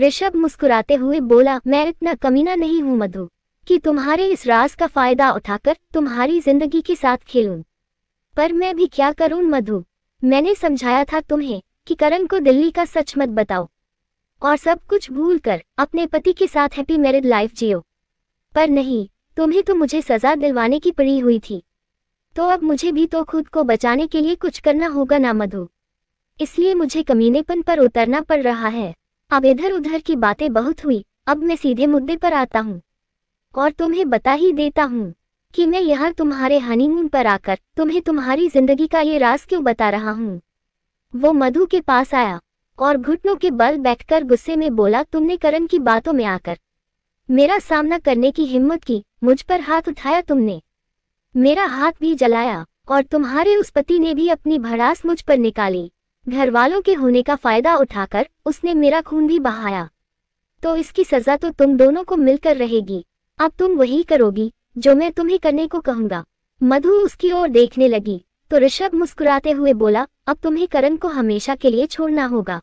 ऋषभ मुस्कुराते हुए बोला, मैं इतना कमीना नहीं हूँ मधु कि तुम्हारे इस राज का फायदा उठाकर तुम्हारी जिंदगी के साथ खेलूं। पर मैं भी क्या करूं मधु, मैंने समझाया था तुम्हें कि करण को दिल्ली का सच मत बताओ और सब कुछ भूलकर अपने पति के साथ हैप्पी मैरिड लाइफ जियो। पर नहीं, तुम्हें तो मुझे सजा दिलवाने की पड़ी हुई थी, तो अब मुझे भी तो खुद को बचाने के लिए कुछ करना होगा ना मधु, इसलिए मुझे कमीनेपन पर उतरना पड़ रहा है। अब इधर उधर की बातें बहुत हुई, अब मैं सीधे मुद्दे पर आता हूँ और तुम्हें बता ही देता हूँ कि मैं यहाँ तुम्हारे हनीमून पर आकर तुम्हें तुम्हारी जिंदगी का ये राज क्यों बता रहा हूँ। वो मधु के पास आया और घुटनों के बल बैठकर गुस्से में बोला, तुमने करण की बातों में आकर मेरा सामना करने की हिम्मत की, मुझ पर हाथ उठाया, तुमने मेरा हाथ भी जलाया और तुम्हारे उस पति ने भी अपनी भड़ास मुझ पर निकाली। घर वालों के होने का फायदा उठाकर उसने मेरा खून भी बहाया, तो इसकी सजा तो तुम दोनों को मिलकर रहेगी। अब तुम वही करोगी जो मैं तुम्हें करने को कहूंगा। मधु उसकी ओर देखने लगी तो ऋषभ मुस्कुराते हुए बोला, अब तुम्हें करण को हमेशा के लिए छोड़ना होगा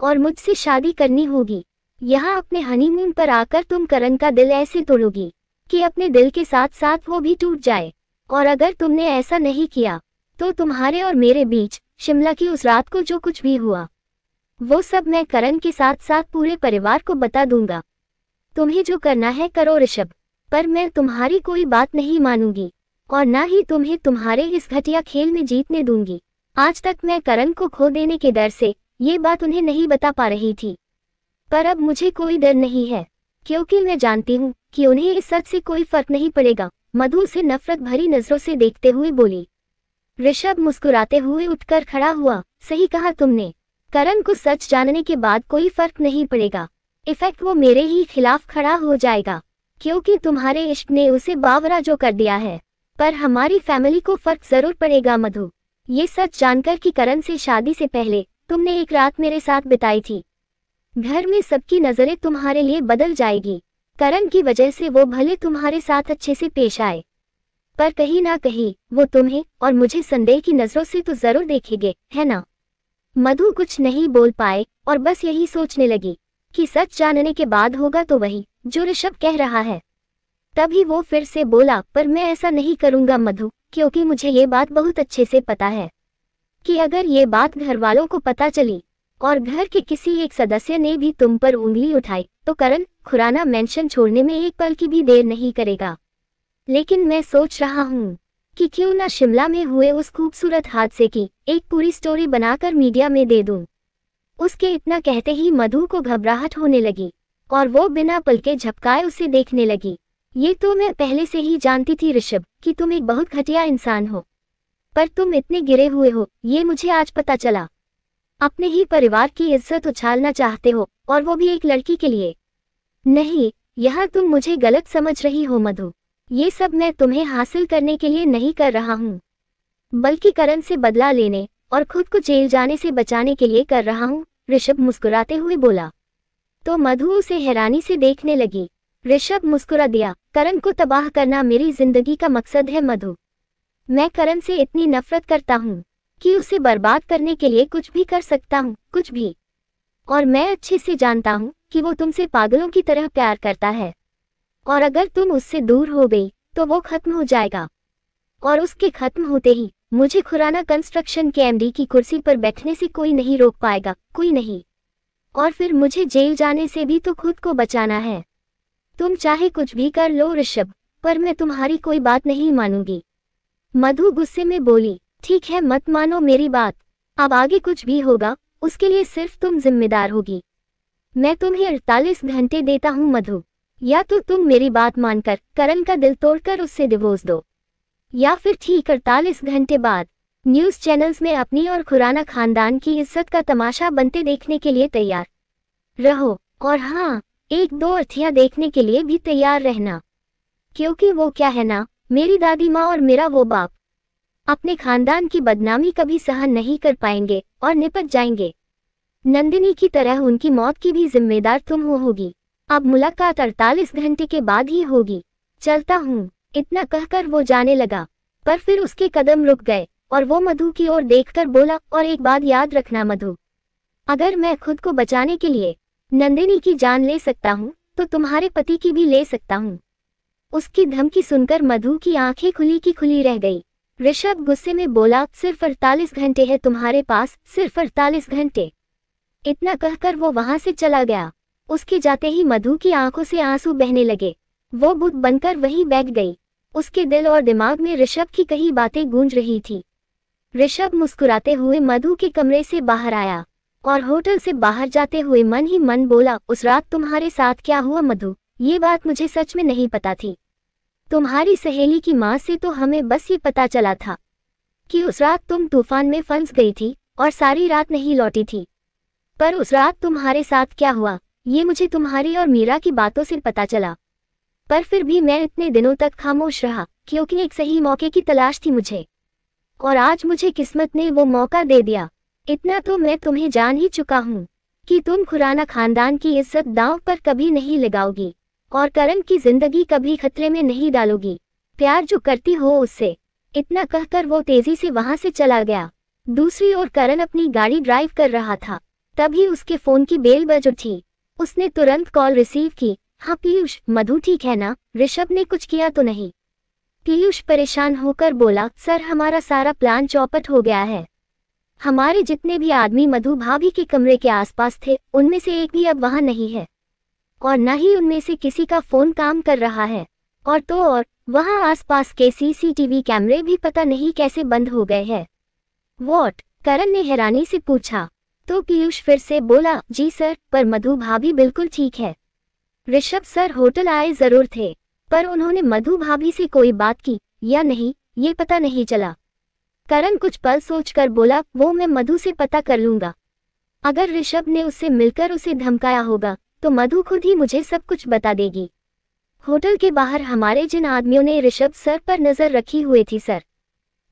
और मुझसे शादी करनी होगी। यहाँ अपने हनीमून पर आकर तुम करण का दिल ऐसे तोड़ोगी कि अपने दिल के साथ साथ वो भी टूट जाए, और अगर तुमने ऐसा नहीं किया तो तुम्हारे और मेरे बीच शिमला की उस रात को जो कुछ भी हुआ वो सब मैं करण के साथ साथ पूरे परिवार को बता दूंगा। तुम्हें जो करना है करो ऋषभ, पर मैं तुम्हारी कोई बात नहीं मानूंगी और ना ही तुम्हें तुम्हारे इस घटिया खेल में जीतने दूंगी। आज तक मैं करण को खो देने के डर से ये बात उन्हें नहीं बता पा रही थी, पर अब मुझे कोई डर नहीं है क्योंकि मैं जानती हूँ कि उन्हें इस सच से कोई फर्क नहीं पड़ेगा। मधु से नफरत भरी नजरों से देखते हुए बोली। ऋषभ मुस्कुराते हुए उठकर खड़ा हुआ, सही कहा तुमने, करण को सच जानने के बाद कोई फर्क नहीं पड़ेगा, इफेक्ट वो मेरे ही खिलाफ खड़ा हो जाएगा क्योंकि तुम्हारे इश्क ने उसे बावरा जो कर दिया है। पर हमारी फैमिली को फर्क जरूर पड़ेगा मधु, ये सच जानकर कि करण से शादी से पहले तुमने एक रात मेरे साथ बिताई थी। घर में सबकी नजरें तुम्हारे लिए बदल जाएगी। करण की वजह से वो भले तुम्हारे साथ अच्छे से पेश आए, पर कहीं ना कहीं वो तुम्हें और मुझे संदेह की नजरों से तो जरूर देखेंगे, है ना। मधु कुछ नहीं बोल पाए और बस यही सोचने लगी कि सच जानने के बाद होगा तो वही जो ऋषभ कह रहा है। तभी वो फिर से बोला, पर मैं ऐसा नहीं करूंगा मधु, क्योंकि मुझे ये बात बहुत अच्छे से पता है कि अगर ये बात घर वालों को पता चली और घर के किसी एक सदस्य ने भी तुम पर उंगली उठाई तो करण खुराना मेंशन छोड़ने में एक पल की भी देर नहीं करेगा। लेकिन मैं सोच रहा हूँ कि क्यों ना शिमला में हुए उस खूबसूरत हादसे की एक पूरी स्टोरी बनाकर मीडिया में दे दूं। उसके इतना कहते ही मधु को घबराहट होने लगी और वो बिना पलके झपकाए उसे देखने लगी। ये तो मैं पहले से ही जानती थी ऋषभ कि तुम एक बहुत घटिया इंसान हो, पर तुम इतने गिरे हुए हो ये मुझे आज पता चला। अपने ही परिवार की इज्जत उछालना चाहते हो और वो भी एक लड़की के लिए। नहीं, यहाँ तुम मुझे गलत समझ रही हो मधु, ये सब मैं तुम्हें हासिल करने के लिए नहीं कर रहा हूँ, बल्कि करण से बदला लेने और खुद को जेल जाने से बचाने के लिए कर रहा हूँ, ऋषभ मुस्कुराते हुए बोला। तो मधु उसे हैरानी से देखने लगी। ऋषभ मुस्कुरा दिया, करण को तबाह करना मेरी जिंदगी का मकसद है मधु। मैं करण से इतनी नफरत करता हूँ कि उसे बर्बाद करने के लिए कुछ भी कर सकता हूँ, कुछ भी। और मैं अच्छे से जानता हूँ कि वो तुमसे पागलों की तरह प्यार करता है, और अगर तुम उससे दूर हो गई तो वो खत्म हो जाएगा, और उसके खत्म होते ही मुझे खुराना कंस्ट्रक्शन के एमडी की कुर्सी पर बैठने से कोई नहीं रोक पाएगा, कोई नहीं। और फिर मुझे जेल जाने से भी तो खुद को बचाना है। तुम चाहे कुछ भी कर लो ऋषभ, पर मैं तुम्हारी कोई बात नहीं मानूंगी। मधु गुस्से में बोली, ठीक है मत मानो मेरी बात, अब आगे कुछ भी होगा उसके लिए सिर्फ तुम जिम्मेदार होगी। मैं तुम्हें 48 घंटे देता हूँ मधु, या तो तुम मेरी बात मानकर करण का दिल तोड़कर उससे डिवोर्स दो, या फिर ठीक 48 घंटे बाद न्यूज चैनल्स में अपनी और खुराना खानदान की इज्जत का तमाशा बनते देखने के लिए तैयार रहो। और हाँ, एक दो अर्थियां देखने के लिए भी तैयार रहना, क्योंकि वो क्या है ना, मेरी दादी माँ और मेरा वो बाप अपने खानदान की बदनामी कभी सहन नहीं कर पाएंगे और निपट जाएंगे। नंदिनी की तरह उनकी मौत की भी जिम्मेदार तुम होगी। अब मुलाकात 48 घंटे के बाद ही होगी, चलता हूँ। इतना कहकर वो जाने लगा, पर फिर उसके कदम रुक गए और वो मधु की ओर देखकर बोला, और एक बात याद रखना मधु, अगर मैं खुद को बचाने के लिए नंदिनी की जान ले सकता हूँ तो तुम्हारे पति की भी ले सकता हूँ। उसकी धमकी सुनकर मधु की आंखें खुली की खुली रह गई। ऋषभ गुस्से में बोला, सिर्फ 48 घंटे है तुम्हारे पास, सिर्फ 48 घंटे। इतना कहकर वो वहां से चला गया। उसके जाते ही मधु की आंखों से आंसू बहने लगे। वो बुत बनकर वहीं बैठ गई। उसके दिल और दिमाग में ऋषभ की कई बातें गूंज रही थी। ऋषभ मुस्कुराते हुए मधु के कमरे से बाहर आया और होटल से बाहर जाते हुए मन ही मन बोला, उस रात तुम्हारे साथ क्या हुआ मधु, ये बात मुझे सच में नहीं पता थी। तुम्हारी सहेली की माँ से तो हमें बस ये पता चला था कि उस रात तुम तूफान में फंस गई थी और सारी रात नहीं लौटी थी। पर उस रात तुम्हारे साथ क्या हुआ ये मुझे तुम्हारी और मीरा की बातों से पता चला। पर फिर भी मैं इतने दिनों तक खामोश रहा क्योंकि एक सही मौके की तलाश थी मुझे, और आज मुझे किस्मत ने वो मौका दे दिया। इतना तो मैं तुम्हें जान ही चुका हूँ कि तुम खुराना खानदान की इज्जत दांव पर कभी नहीं लगाओगी और करण की जिंदगी कभी खतरे में नहीं डालोगी। प्यार जो करती हो उससे। इतना कहकर वो तेजी से वहां से चला गया। दूसरी ओर करण अपनी गाड़ी ड्राइव कर रहा था। तभी उसके फोन की बेल बज उठी। उसने तुरंत कॉल रिसीव की। हाँ पीयूष, मधु ठीक है ना? ऋषभ ने कुछ किया तो नहीं? पीयूष परेशान होकर बोला, सर हमारा सारा प्लान चौपट हो गया है। हमारे जितने भी आदमी मधु भाभी के कमरे के आसपास थे उनमें से एक भी अब वहां नहीं है और न ही उनमें से किसी का फोन काम कर रहा है। और तो और वहां आसपास के सीसीटीवी कैमरे भी पता नहीं कैसे बंद हो गए हैं। व्हाट? करण ने हैरानी से पूछा। तो पीयूष फिर से बोला, जी सर, पर मधु भाभी बिल्कुल ठीक है। ऋषभ सर होटल आए जरूर थे पर उन्होंने मधु भाभी से कोई बात की या नहीं ये पता नहीं चला। करण कुछ पल सोचकर बोला, वो मैं मधु से पता कर लूंगा। अगर ऋषभ ने उससे मिलकर उसे धमकाया होगा तो मधु खुद ही मुझे सब कुछ बता देगी। होटल के बाहर हमारे जिन आदमियों ने ऋषभ सर पर नजर रखी हुई थी सर,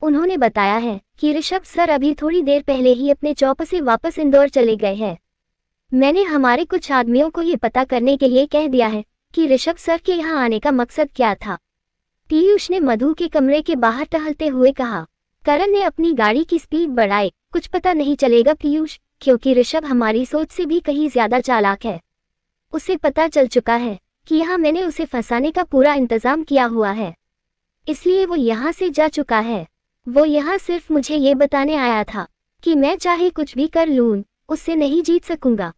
उन्होंने बताया है कि ऋषभ सर अभी थोड़ी देर पहले ही अपने चौप से वापस इंदौर चले गए हैं। मैंने हमारे कुछ आदमियों को ये पता करने के लिए कह दिया है कि ऋषभ सर के यहाँ आने का मकसद क्या था। पीयूष ने मधु के कमरे के बाहर टहलते हुए कहा। करण ने अपनी गाड़ी की स्पीड बढ़ाई। कुछ पता नहीं चलेगा पीयूष, क्योंकि ऋषभ हमारी सोच से भी कहीं ज्यादा चालाक है। उसे पता चल चुका है कि यहाँ मैंने उसे फंसाने का पूरा इंतजाम किया हुआ है, इसलिए वो यहाँ से जा चुका है। वो यहाँ सिर्फ मुझे ये बताने आया था कि मैं चाहे कुछ भी कर लूँ उससे नहीं जीत सकूंगा।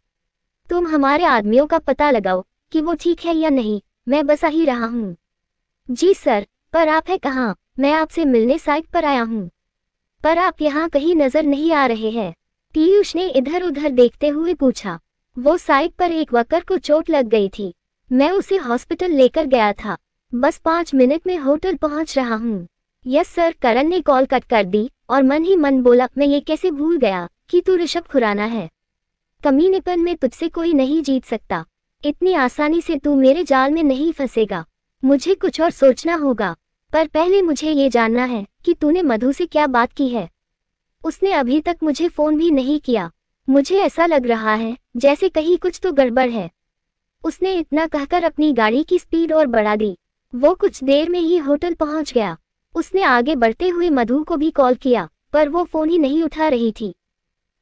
तुम हमारे आदमियों का पता लगाओ कि वो ठीक है या नहीं, मैं बस आ ही रहा हूँ। जी सर, पर आप है कहाँ? मैं आपसे मिलने साइट पर आया हूँ, पर आप यहाँ कहीं नजर नहीं आ रहे हैं। पीयूष ने इधर उधर देखते हुए पूछा। वो साइट पर एक वर्कर को चोट लग गई थी, मैं उसे हॉस्पिटल लेकर गया था, बस 5 मिनट में होटल पहुँच रहा हूँ। Yes sir. करण ने कॉल कट कर दी और मन ही मन बोला, मैं ये कैसे भूल गया कि तू ऋषभ खुराना है। कमीनेपन में तुझसे कोई नहीं जीत सकता। इतनी आसानी से तू मेरे जाल में नहीं फंसेगा। मुझे कुछ और सोचना होगा, पर पहले मुझे ये जानना है कि तूने मधु से क्या बात की है। उसने अभी तक मुझे फोन भी नहीं किया। मुझे ऐसा लग रहा है जैसे कहीं कुछ तो गड़बड़ है। उसने इतना कहकर अपनी गाड़ी की स्पीड और बढ़ा दी। वो कुछ देर में ही होटल पहुंच गया। उसने आगे बढ़ते हुए मधु को भी कॉल किया पर वो फोन ही नहीं उठा रही थी।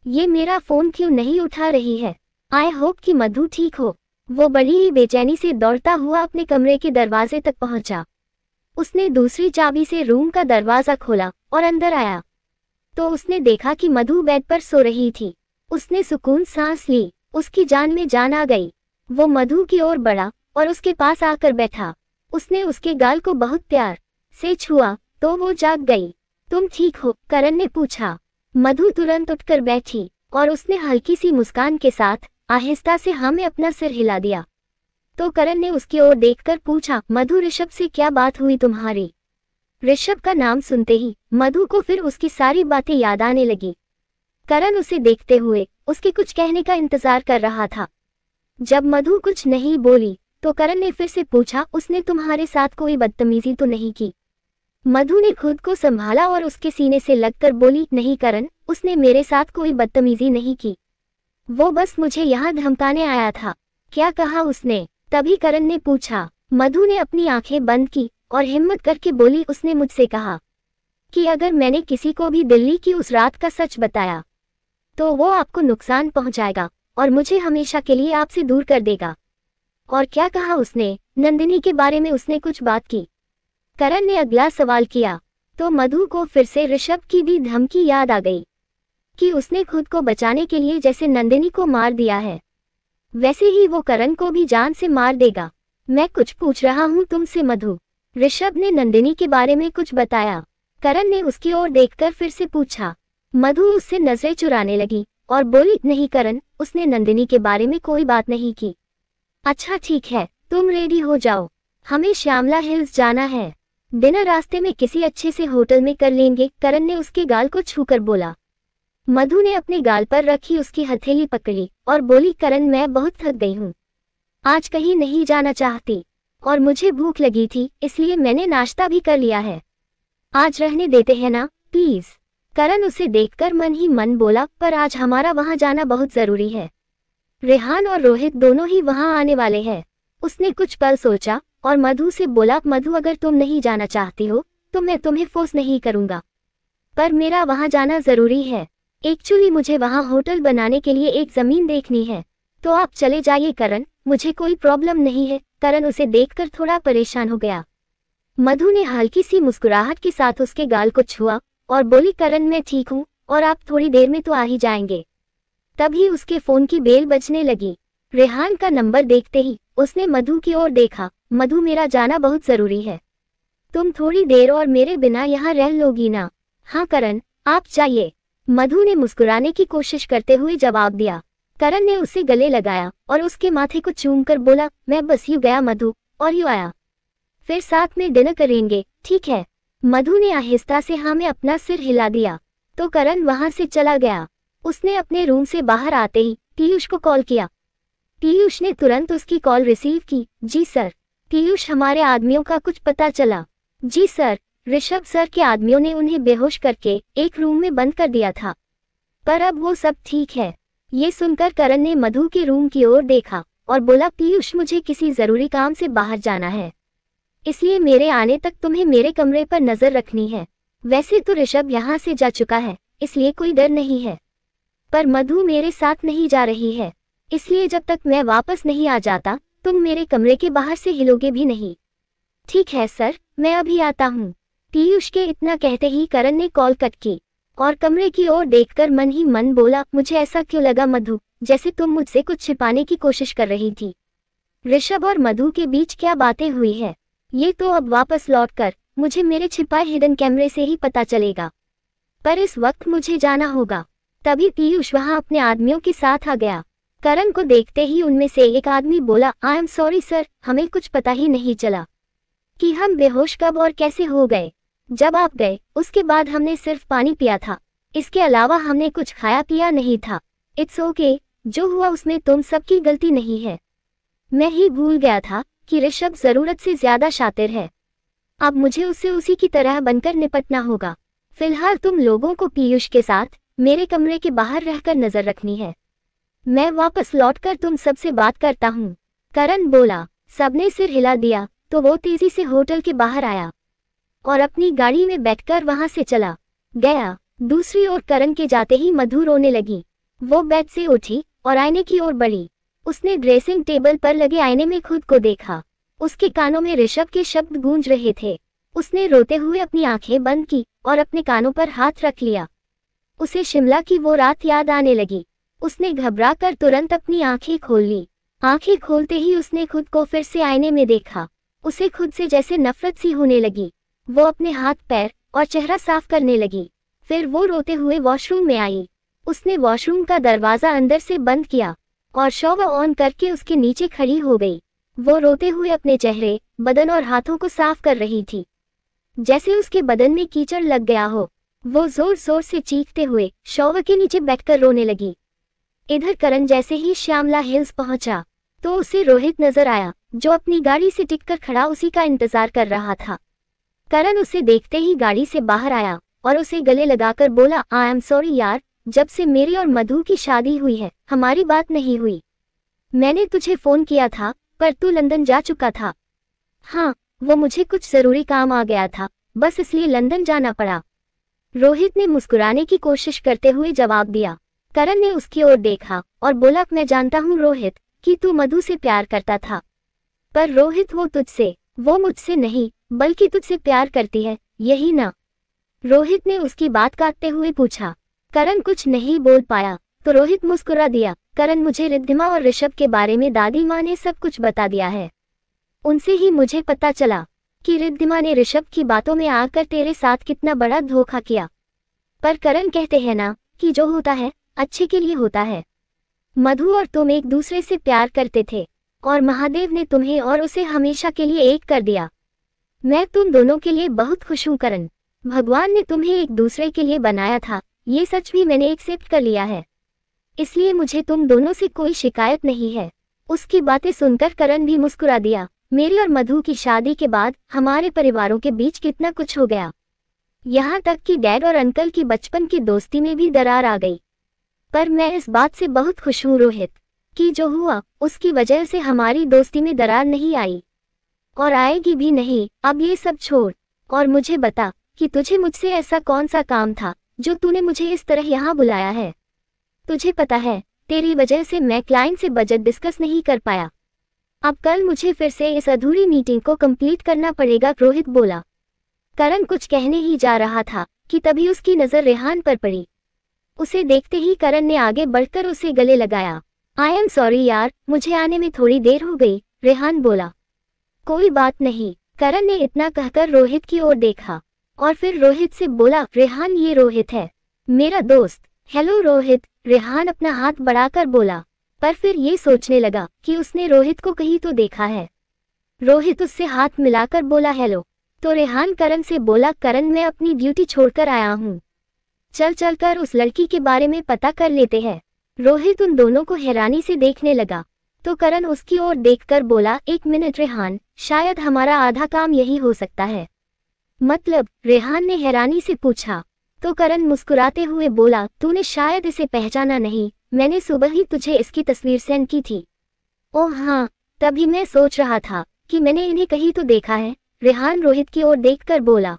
ये मेरा फोन क्यों नहीं उठा रही है? आई होप कि मधु ठीक हो। वो बड़ी ही बेचैनी से दौड़ता हुआ अपने कमरे के दरवाजे तक पहुंचा। उसने दूसरी चाबी से रूम का दरवाजा खोला और अंदर आया तो उसने देखा कि मधु बेड पर सो रही थी। उसने सुकून सांस ली। उसकी जान में जान आ गई। वो मधु की ओर बढ़ा और उसके पास आकर बैठा। उसने उसके गाल को बहुत प्यार से छुआ तो वो जाग गई। तुम ठीक हो? करण ने पूछा। मधु तुरंत उठकर बैठी और उसने हल्की सी मुस्कान के साथ आहिस्ता से हमें अपना सिर हिला दिया। तो करण ने उसकी ओर देखकर पूछा, मधु ऋषभ से क्या बात हुई तुम्हारी? ऋषभ का नाम सुनते ही मधु को फिर उसकी सारी बातें याद आने लगी। करण उसे देखते हुए उसके कुछ कहने का इंतजार कर रहा था। जब मधु कुछ नहीं बोली तो करण ने फिर से पूछा, उसने तुम्हारे साथ कोई बदतमीजी तो नहीं की? मधु ने खुद को संभाला और उसके सीने से लगकर बोली, नहीं करण, उसने मेरे साथ कोई बदतमीजी नहीं की। वो बस मुझे यहाँ धमकाने आया था। क्या कहा उसने? तभी करण ने पूछा। मधु ने अपनी आंखें बंद की और हिम्मत करके बोली, उसने मुझसे कहा कि अगर मैंने किसी को भी दिल्ली की उस रात का सच बताया तो वो आपको नुकसान पहुंचाएगा और मुझे हमेशा के लिए आपसे दूर कर देगा। और क्या कहा उसने? नंदिनी के बारे में उसने कुछ बात की? करण ने अगला सवाल किया। तो मधु को फिर से ऋषभ की दी धमकी याद आ गई कि उसने खुद को बचाने के लिए जैसे नंदिनी को मार दिया है, वैसे ही वो करण को भी जान से मार देगा। मैं कुछ पूछ रहा हूँ तुमसे मधु। ऋषभ ने नंदिनी के बारे में कुछ बताया। करण ने उसकी ओर देखकर फिर से पूछा। मधु उससे नजरें चुराने लगी और बोली, नहीं करण, उसने नंदिनी के बारे में कोई बात नहीं की। अच्छा ठीक है, तुम रेडी हो जाओ, हमें श्यामला हिल्स जाना है। डिनर रास्ते में किसी अच्छे से होटल में कर लेंगे। करण ने उसके गाल को छूकर बोला। मधु ने अपने गाल पर रखी उसकी हथेली पकड़ी और बोली, करण मैं बहुत थक गई हूँ, आज कहीं नहीं जाना चाहती और मुझे भूख लगी थी, इसलिए मैंने नाश्ता भी कर लिया है। आज रहने देते हैं ना प्लीज। करण उसे देखकर मन ही मन बोला, पर आज हमारा वहां जाना बहुत जरूरी है। रेहान और रोहित दोनों ही वहां आने वाले हैं। उसने कुछ पल सोचा और मधु से बोला, मधु अगर तुम नहीं जाना चाहती हो तो मैं तुम्हें फोर्स नहीं करूंगा, पर मेरा वहां जाना जरूरी है। एक्चुअली मुझे वहां होटल बनाने के लिए एक जमीन देखनी है, तो आप चले जाइए करण, मुझे कोई प्रॉब्लम नहीं है। करण उसे देखकर थोड़ा परेशान हो गया। मधु ने हल्की सी मुस्कुराहट के साथ उसके गाल को छुआ और बोली, करण मैं ठीक हूँ और आप थोड़ी देर में तो आ ही जाएंगे। तभी उसके फोन की बेल बजने लगी। रेहान का नंबर देखते ही उसने मधु की ओर देखा। मधु मेरा जाना बहुत जरूरी है, तुम थोड़ी देर और मेरे बिना यहाँ रह लोगी ना? हाँ करण, आप जाइए, मधु ने मुस्कुराने की कोशिश करते हुए जवाब दिया। करण ने उसे गले लगाया और उसके माथे को चूमकर बोला, मैं बस यूं गया मधु और यूं आया, फिर साथ में डिनर करेंगे, ठीक है? मधु ने आहिस्ता से हाँ में अपना सिर हिला दिया तो करण वहां से चला गया। उसने अपने रूम से बाहर आते ही पीयूष को कॉल किया। पीयूष ने तुरंत उसकी कॉल रिसीव की। जी सर। पीयूष, हमारे आदमियों का कुछ पता चला? जी सर, ऋषभ सर के आदमियों ने उन्हें बेहोश करके एक रूम में बंद कर दिया था, पर अब वो सब ठीक है। ये सुनकर करण ने मधु के रूम की ओर देखा और बोला, पीयूष मुझे किसी जरूरी काम से बाहर जाना है, इसलिए मेरे आने तक तुम्हें मेरे कमरे पर नजर रखनी है। वैसे तो ऋषभ यहाँ से जा चुका है, इसलिए कोई डर नहीं है, पर मधु मेरे साथ नहीं जा रही है, इसलिए जब तक मैं वापस नहीं आ जाता तुम मेरे कमरे के बाहर से हिलोगे भी नहीं। ठीक है सर, मैं अभी आता हूँ। पीयूष के इतना कहते ही करण ने कॉल कट की और कमरे की ओर देखकर मन ही मन बोला, मुझे ऐसा क्यों लगा मधु, जैसे तुम मुझसे कुछ छिपाने की कोशिश कर रही थी। ऋषभ और मधु के बीच क्या बातें हुई है, ये तो अब वापस लौटकर मुझे मेरे छिपाए हिडन कैमरे से ही पता चलेगा, पर इस वक्त मुझे जाना होगा। तभी पीयूष वहां अपने आदमियों के साथ आ गया। करण को देखते ही उनमें से एक आदमी बोला, आई एम सॉरी सर, हमें कुछ पता ही नहीं चला कि हम बेहोश कब और कैसे हो गए। जब आप गए उसके बाद हमने सिर्फ पानी पिया था, इसके अलावा हमने कुछ खाया पिया नहीं था। इट्स ओके, जो हुआ उसमें तुम सबकी गलती नहीं है। मैं ही भूल गया था कि ऋषभ जरूरत से ज्यादा शातिर है, अब मुझे उससे उसी की तरह बनकर निपटना होगा। फिलहाल तुम लोगों को पीयूष के साथ मेरे कमरे के बाहर रहकर नजर रखनी है, मैं वापस लौटकर तुम सबसे बात करता हूँ। करण बोला। सबने सिर हिला दिया तो वो तेजी से होटल के बाहर आया और अपनी गाड़ी में बैठकर वहां से चला गया। दूसरी ओर करण के जाते ही मधु रोने लगी। वो बेड से उठी और आईने की ओर बढ़ी। उसने ड्रेसिंग टेबल पर लगे आईने में खुद को देखा। उसके कानों में ऋषभ के शब्द गूंज रहे थे। उसने रोते हुए अपनी आंखें बंद की और अपने कानों पर हाथ रख लिया। उसे शिमला की वो रात याद आने लगी। उसने घबराकर तुरंत अपनी आंखें खोल ली। आंखें खोलते ही उसने खुद को फिर से आईने में देखा। उसे खुद से जैसे नफरत सी होने लगी। वो अपने हाथ पैर और चेहरा साफ करने लगी। फिर वो रोते हुए वॉशरूम में आई। उसने वॉशरूम का दरवाजा अंदर से बंद किया और शॉवर ऑन करके उसके नीचे खड़ी हो गई। वो रोते हुए अपने चेहरे, बदन और हाथों को साफ कर रही थी, जैसे उसके बदन में कीचड़ लग गया हो। वो जोर जोर से चीखते हुए शॉवर के नीचे बैठकर रोने लगी। इधर करण जैसे ही श्यामला हिल्स पहुंचा तो उसे रोहित नजर आया, जो अपनी गाड़ी से टिककर खड़ा उसी का इंतजार कर रहा था। करण उसे देखते ही गाड़ी से बाहर आया और उसे गले लगाकर बोला, आई एम सॉरी यार, जब से मेरी और मधु की शादी हुई है हमारी बात नहीं हुई। मैंने तुझे फोन किया था पर तू लंदन जा चुका था। हाँ, वो मुझे कुछ जरूरी काम आ गया था, बस इसलिए लंदन जाना पड़ा। रोहित ने मुस्कुराने की कोशिश करते हुए जवाब दिया। करण ने उसकी ओर देखा और बोला, मैं जानता हूँ रोहित कि तू मधु से प्यार करता था, पर रोहित वो मुझसे नहीं बल्कि तुझसे प्यार करती है, यही ना? रोहित ने उसकी बात काटते हुए पूछा। करण कुछ नहीं बोल पाया तो रोहित मुस्कुरा दिया। करण, मुझे रिद्धिमा और ऋषभ के बारे में दादी माँ ने सब कुछ बता दिया है। उनसे ही मुझे पता चला कि रिद्धिमा ने ऋषभ की बातों में आकर तेरे साथ कितना बड़ा धोखा किया। पर करण, कहते हैं ना कि जो होता है अच्छे के लिए होता है। मधु और तुम एक दूसरे से प्यार करते थे और महादेव ने तुम्हें और उसे हमेशा के लिए एक कर दिया। मैं तुम दोनों के लिए बहुत खुश हूँ करण। भगवान ने तुम्हें एक दूसरे के लिए बनाया था, ये सच भी मैंने एक्सेप्ट कर लिया है, इसलिए मुझे तुम दोनों से कोई शिकायत नहीं है। उसकी बातें सुनकर करण भी मुस्कुरा दिया। मेरी और मधु की शादी के बाद हमारे परिवारों के बीच कितना कुछ हो गया, यहाँ तक कि डैड और अंकल की बचपन की दोस्ती में भी दरार आ गई। पर मैं इस बात से बहुत खुश हूँ रोहित कि जो हुआ उसकी वजह से हमारी दोस्ती में दरार नहीं आई और आएगी भी नहीं। अब ये सब छोड़ और मुझे बता कि तुझे मुझसे ऐसा कौन सा काम था जो तूने मुझे इस तरह यहाँ बुलाया है। तुझे पता है, तेरी वजह से मैं क्लाइंट से बजट डिस्कस नहीं कर पाया। अब कल मुझे फिर से इस अधूरी मीटिंग को कंप्लीट करना पड़ेगा, रोहित बोला। करण कुछ कहने ही जा रहा था कि तभी उसकी नज़र रेहान पर पड़ी। उसे देखते ही करण ने आगे बढ़कर उसे गले लगाया। आई एम सॉरी यार, मुझे आने में थोड़ी देर हो गई, रेहान बोला। कोई बात नहीं, करण ने इतना कहकर रोहित की ओर देखा और फिर रोहित से बोला, रेहान ये रोहित है, मेरा दोस्त। हेलो रोहित, रेहान अपना हाथ बढ़ाकर बोला, पर फिर ये सोचने लगा कि उसने रोहित को कहीं तो देखा है। रोहित उससे हाथ मिलाकर बोला, हेलो। तो रेहान करण से बोला, करण मैं अपनी ड्यूटी छोड़कर आया हूँ, चल कर उस लड़की के बारे में पता कर लेते हैं। रोहित उन दोनों को हैरानी से देखने लगा तो करण उसकी ओर देखकर बोला, एक मिनट रेहान, शायद हमारा आधा काम यही हो सकता है। मतलब? रेहान ने हैरानी से पूछा तो करण मुस्कुराते हुए बोला, तूने शायद इसे पहचाना नहीं, मैंने सुबह ही तुझे इसकी तस्वीर सेंड की थी। ओह हाँ, तभी मैं सोच रहा था कि मैंने इन्हें कहीं तो देखा है, रेहान रोहित की ओर देखकर बोला।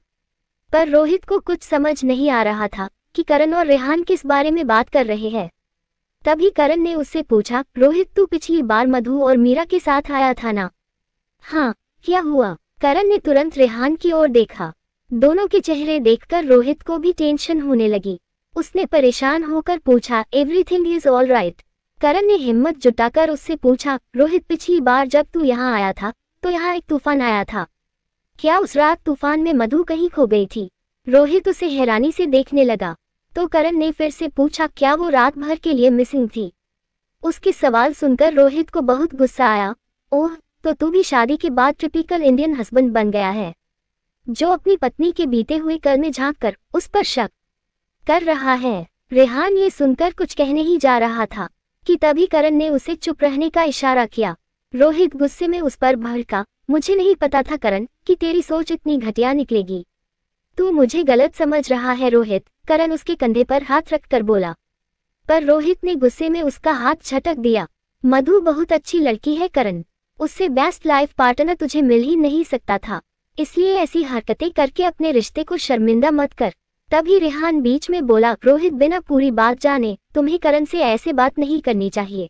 पर रोहित को कुछ समझ नहीं आ रहा था कि करण और रेहान किस बारे में बात कर रहे हैं। तभी करण ने उससे पूछा, रोहित तू पिछली बार मधु और मीरा के साथ आया था ना? हाँ, क्या हुआ? करण ने तुरंत रेहान की ओर देखा। दोनों के चेहरे देखकर रोहित को भी टेंशन होने लगी। उसने परेशान होकर पूछा, एवरीथिंग इज ऑल राइट? करण ने हिम्मत जुटाकर उससे पूछा, रोहित पिछली बार जब तू यहाँ आया था तो यहाँ एक तूफान आया था, क्या उस रात तूफान में मधु कहीं खो गई थी? रोहित उसे हैरानी से देखने लगा तो करण ने फिर से पूछा, क्या वो रात भर के लिए मिसिंग थी? उसके सवाल सुनकर रोहित को बहुत गुस्सा आया। ओह, तो तू भी शादी के बाद टिपिकल इंडियन हस्बैंड बन गया है, जो अपनी पत्नी के बीते हुए कल में झांककर उस पर शक कर रहा है। रेहान ये सुनकर कुछ कहने ही जा रहा था कि तभी करण ने उसे चुप रहने का इशारा किया। रोहित गुस्से में उस पर भड़का, मुझे नहीं पता था करण कि तेरी सोच इतनी घटिया निकलेगी। तू मुझे गलत समझ रहा है रोहित, करण उसके कंधे पर हाथ रखकर बोला। पर रोहित ने गुस्से में उसका हाथ झटक दिया। मधु बहुत अच्छी लड़की है करण, उससे बेस्ट लाइफ पार्टनर तुझे मिल ही नहीं सकता था, इसलिए ऐसी हरकतें करके अपने रिश्ते को शर्मिंदा मत कर। तभी रेहान बीच में बोला, रोहित बिना पूरी बात जाने तुम्हें करण से ऐसे बात नहीं करनी चाहिए।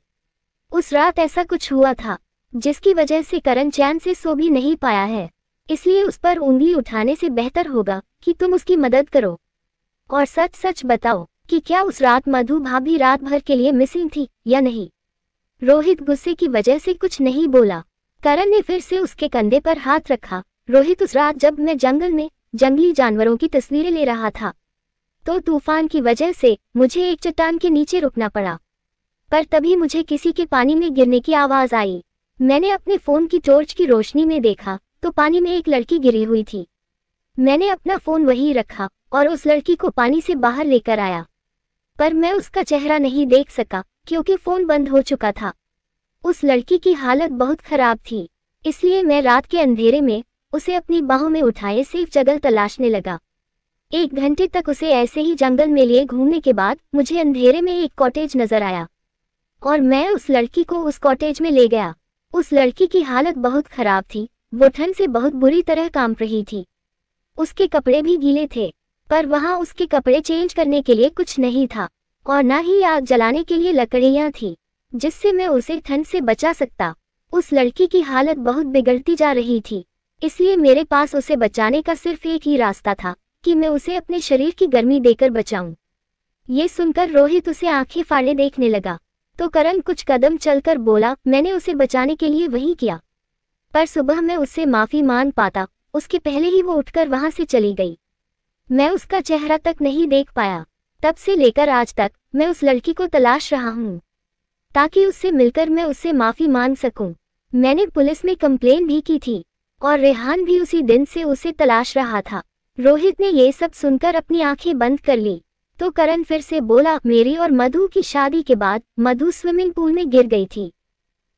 उस रात ऐसा कुछ हुआ था जिसकी वजह से करण चैन से सो भी नहीं पाया है, इसलिए उस पर उंगली उठाने से बेहतर होगा कि तुम उसकी मदद करो और सच सच बताओ कि क्या उस रात मधु भाभी रात भर के लिए मिसिंग थी या नहीं? रोहित गुस्से की वजह से कुछ नहीं बोला। करण ने फिर से उसके कंधे पर हाथ रखा। रोहित, उस रात जब मैं जंगल में जंगली जानवरों की तस्वीरें ले रहा था तो तूफान की वजह से मुझे एक चट्टान के नीचे रुकना पड़ा, पर तभी मुझे किसी के पानी में गिरने की आवाज आई। मैंने अपने फोन की टॉर्च की रोशनी में देखा तो पानी में एक लड़की गिरी हुई थी। मैंने अपना फोन वहीं रखा और उस लड़की को पानी से बाहर लेकर आया, पर मैं उसका चेहरा नहीं देख सका क्योंकि फोन बंद हो चुका था। उस लड़की की हालत बहुत खराब थी, इसलिए मैं रात के अंधेरे में उसे अपनी बाहों में उठाए सेफ जगह तलाशने लगा। 1 घंटे तक उसे ऐसे ही जंगल में लिए घूमने के बाद मुझे अंधेरे में एक कॉटेज नजर आया और मैं उस लड़की को उस कॉटेज में ले गया। उस लड़की की हालत बहुत खराब थी, वो ठंड से बहुत बुरी तरह कांप रही थी। उसके कपड़े भी गीले थे, पर वहां उसके कपड़े चेंज करने के लिए कुछ नहीं था। और न ही आग जलाने के लिए लकड़ियां थी जिससे मैं उसे ठंड से बचा सकता। उस लड़की की हालत बहुत बिगड़ती जा रही थी, इसलिए मेरे पास उसे बचाने का सिर्फ एक ही रास्ता था कि मैं उसे अपने शरीर की गर्मी देकर बचाऊं। ये सुनकर रोहित उसे आंखें फाड़े देखने लगा, तो करण कुछ कदम चलकर बोला, मैंने उसे बचाने के लिए वही किया, पर सुबह मैं उससे माफी मांग पाता, उसके पहले ही वो उठकर वहां से चली गई। मैं उसका चेहरा तक नहीं देख पाया। तब से लेकर आज तक मैं उस लड़की को तलाश रहा हूँ ताकि उससे मिलकर मैं उससे माफी मांग सकूं। मैंने पुलिस में कंप्लेन भी की थी और रेहान भी उसी दिन से उसे तलाश रहा था। रोहित ने ये सब सुनकर अपनी आंखें बंद कर ली, तो करण फिर से बोला, मेरी और मधु की शादी के बाद मधु स्विमिंग पूल में गिर गई थी।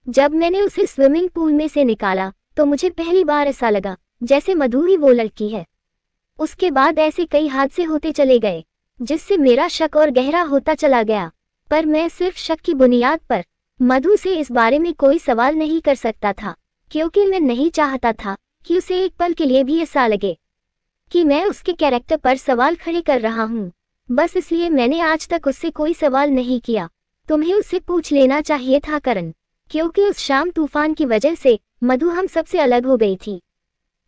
जब मैंने उसे स्विमिंग पूल में से निकाला तो मुझे पहली बार ऐसा लगा जैसे मधु ही वो लड़की है। उसके बाद ऐसे कई हादसे होते चले गए जिससे मेरा शक और गहरा होता चला गया, पर मैं सिर्फ शक की बुनियाद पर मधु से इस बारे में कोई सवाल नहीं कर सकता था, क्योंकि मैं नहीं चाहता था कि उसे एक पल के लिए भी ऐसा लगे कि मैं उसके कैरेक्टर पर सवाल खड़े कर रहा हूँ। बस इसलिए मैंने आज तक उससे कोई सवाल नहीं किया। तुम्हें उससे पूछ लेना चाहिए था करण, क्योंकि उस शाम तूफान की वजह से मधु हम सबसे अलग हो गई थी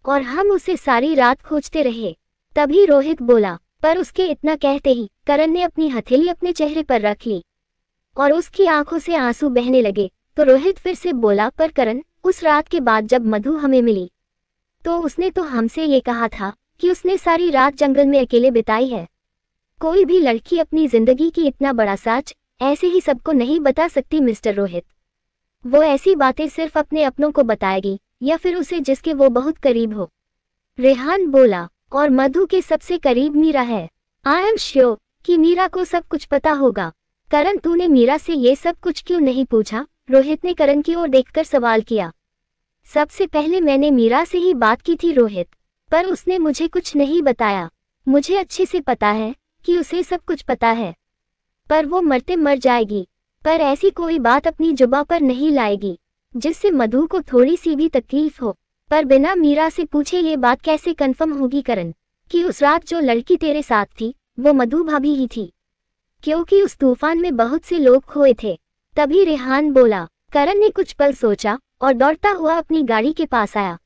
और हम उसे सारी रात खोजते रहे। तभी रोहित बोला, पर उसके इतना कहते ही करण ने अपनी हथेली अपने चेहरे पर रख ली और उसकी आंखों से आंसू बहने लगे। तो रोहित फिर से बोला, पर करण, उस रात के बाद जब मधु हमें मिली तो उसने तो हमसे ये कहा था कि उसने सारी रात जंगल में अकेले बिताई है। कोई भी लड़की अपनी जिंदगी की इतना बड़ा सच ऐसे ही सबको नहीं बता सकती मिस्टर रोहित। वो ऐसी बातें सिर्फ अपने अपनों को बताएगी या फिर उसे जिसके वो बहुत करीब हो। रेहान बोला, और मधु के सबसे करीब मीरा है। आई एम श्योर कि मीरा को सब कुछ पता होगा। करण, तूने मीरा से ये सब कुछ क्यों नहीं पूछा? रोहित ने करण की ओर देखकर सवाल किया। सबसे पहले मैंने मीरा से ही बात की थी रोहित, पर उसने मुझे कुछ नहीं बताया। मुझे अच्छे से पता है कि उसे सब कुछ पता है, पर वो मरते मर जाएगी, पर ऐसी कोई बात अपनी जुबान पर नहीं लाएगी जिससे मधु को थोड़ी सी भी तकलीफ हो। पर बिना मीरा से पूछे ये बात कैसे कंफर्म होगी करण कि उस रात जो लड़की तेरे साथ थी वो मधु भाभी ही थी? क्योंकि उस तूफान में बहुत से लोग खोए थे। तभी रेहान बोला। करण ने कुछ पल सोचा और दौड़ता हुआ अपनी गाड़ी के पास आया।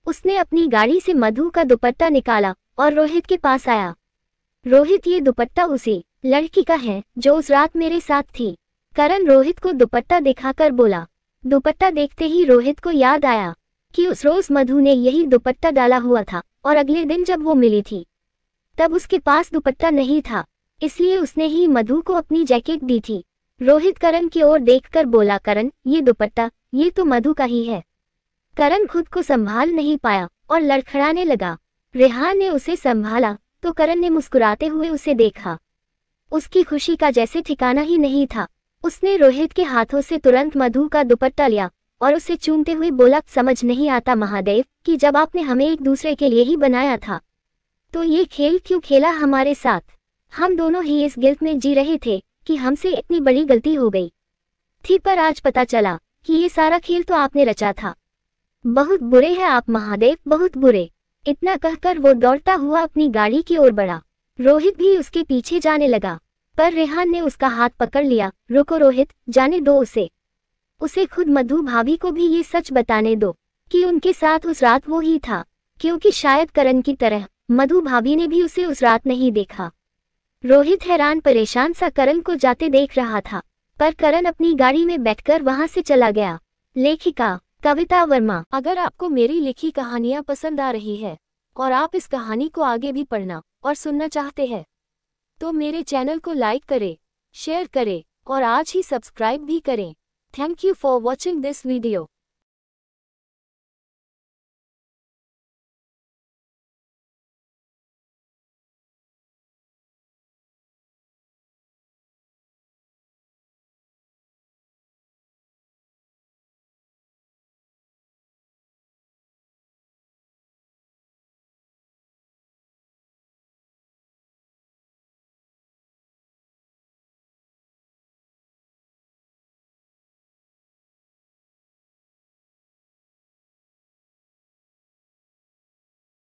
उसने अपनी गाड़ी से मधु का दुपट्टा निकाला और रोहित के पास आया। रोहित, ये दुपट्टा उसी लड़की का है जो उस रात मेरे साथ थी। करण रोहित को दुपट्टा दिखाकर बोला। दुपट्टा देखते ही रोहित को याद आया कि उस रोज मधु ने यही दुपट्टा डाला हुआ था और अगले दिन जब वो मिली थी तब उसके पास दुपट्टा नहीं था, इसलिए उसने ही मधु को अपनी जैकेट दी थी। रोहित करण की ओर देखकर बोला, करण, ये दुपट्टा ये तो मधु का ही है। करण खुद को संभाल नहीं पाया और लड़खड़ाने लगा। रेहान ने उसे संभाला तो करण ने मुस्कुराते हुए उसे देखा। उसकी खुशी का जैसे ठिकाना ही नहीं था। उसने रोहित के हाथों से तुरंत मधु का दुपट्टा लिया और उसे चूमते हुए बोला, समझ नहीं आता महादेव कि जब आपने हमें एक दूसरे के लिए ही बनाया था तो ये खेल क्यों खेला हमारे साथ? हम दोनों ही इस गिल्ट में जी रहे थे कि हमसे इतनी बड़ी गलती हो गई थी, पर आज पता चला कि ये सारा खेल तो आपने रचा था। बहुत बुरे हैं आप महादेव, बहुत बुरे। इतना कहकर वो दौड़ता हुआ अपनी गाड़ी की ओर बढ़ा। रोहित भी उसके पीछे जाने लगा, पर रेहान ने उसका हाथ पकड़ लिया। रुको रोहित, जाने दो उसे खुद मधु भाभी को भी ये सच बताने दो कि उनके साथ उस रात वो ही था, क्योंकि शायद करण की तरह मधु भाभी ने भी उसे उस रात नहीं देखा। रोहित हैरान परेशान सा करण को जाते देख रहा था, पर करण अपनी गाड़ी में बैठकर वहां से चला गया। लेखिका कविता वर्मा। अगर आपको मेरी लिखी कहानियां पसंद आ रही है और आप इस कहानी को आगे भी पढ़ना और सुनना चाहते हैं तो मेरे चैनल को लाइक करें, शेयर करें और आज ही सब्सक्राइब भी करें। Thank you for watching this video.